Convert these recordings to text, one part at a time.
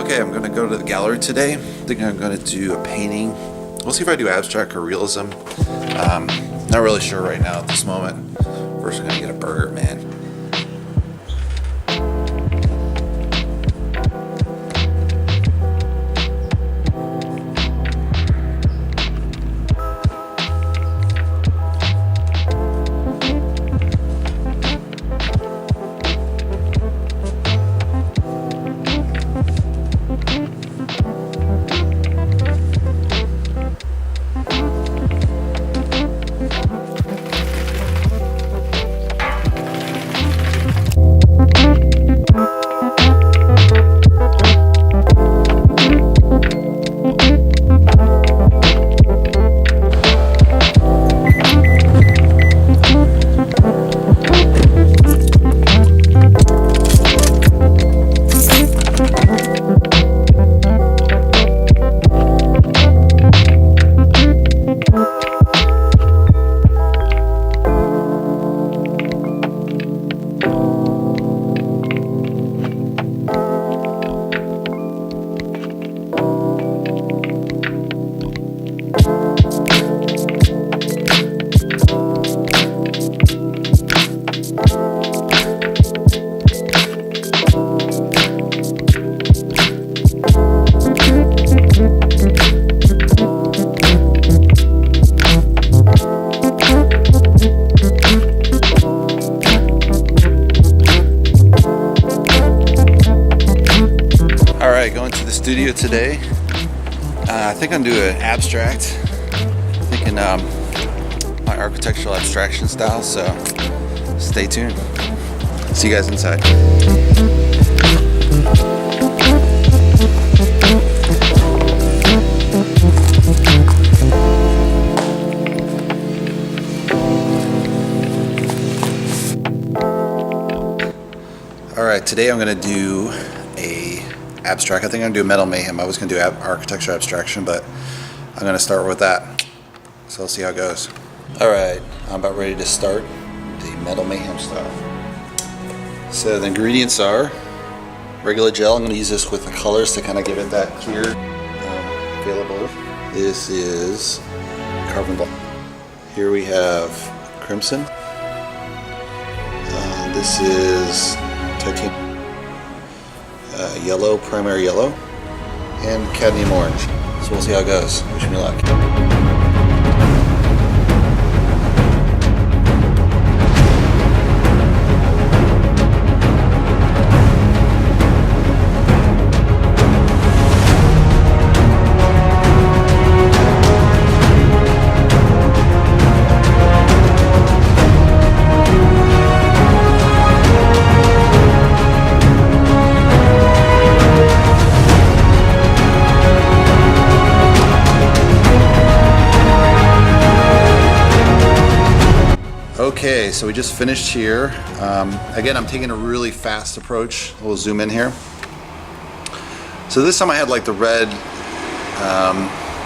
Okay, I'm gonna go to the gallery today. I think I'm gonna do a painting. We'll see if I do abstract or realism. Not really sure right now at this moment. First, I'm gonna get a burger, man. Going to the studio today. I think I'm doing an abstract. Thinking my architectural abstraction style. So stay tuned. See you guys inside. All right, today I'm going to do abstract. I think I'm gonna do Metal Mayhem. I was gonna do architecture abstraction, but I'm gonna start with that. So we'll see how it goes. All right, I'm about ready to start the Metal Mayhem stuff. So the ingredients are regular gel. I'm gonna use this with the colors to kind of give it that clear available. This is carbon black. Here we have crimson. This is titanium. Yellow, primary yellow, and cadmium orange. So we'll see how it goes. Wish me luck. Okay, so we just finished here. Again, I'm taking a really fast approach. We'll zoom in here. So this time I had like the red,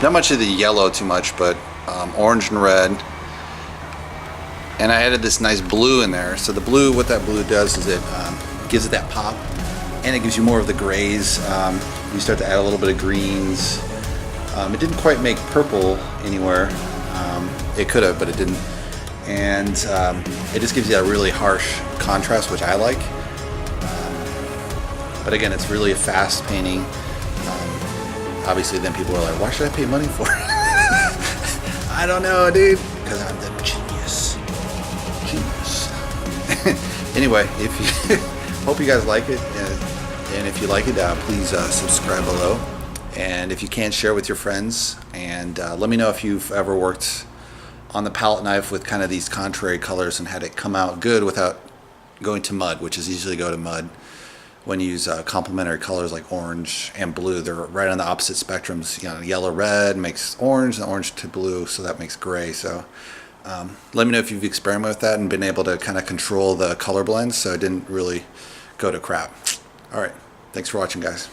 not much of the yellow too much, but orange and red. And I added this nice blue in there. So the blue, what that blue does is it gives it that pop, and it gives you more of the grays. You start to add a little bit of greens. It didn't quite make purple anywhere. It could have, but it didn't. And it just gives you that really harsh contrast, which I like. But again, it's really a fast painting. Obviously, then people are like, why should I pay money for it? I don't know, dude. Because I'm the genius. Anyway, if you hope you guys like it. And if you like it, please subscribe below. And if you can, share with your friends. And let me know if you've ever worked on the palette knife with kind of these contrary colors and had it come out good without going to mud, which is usually go to mud when you use complementary colors like orange and blue. They're right on the opposite spectrums. You know, yellow red makes orange, and orange to blue, so that makes gray. So let me know if you've experimented with that and been able to kind of control the color blends so it didn't really go to crap. All right, thanks for watching, guys.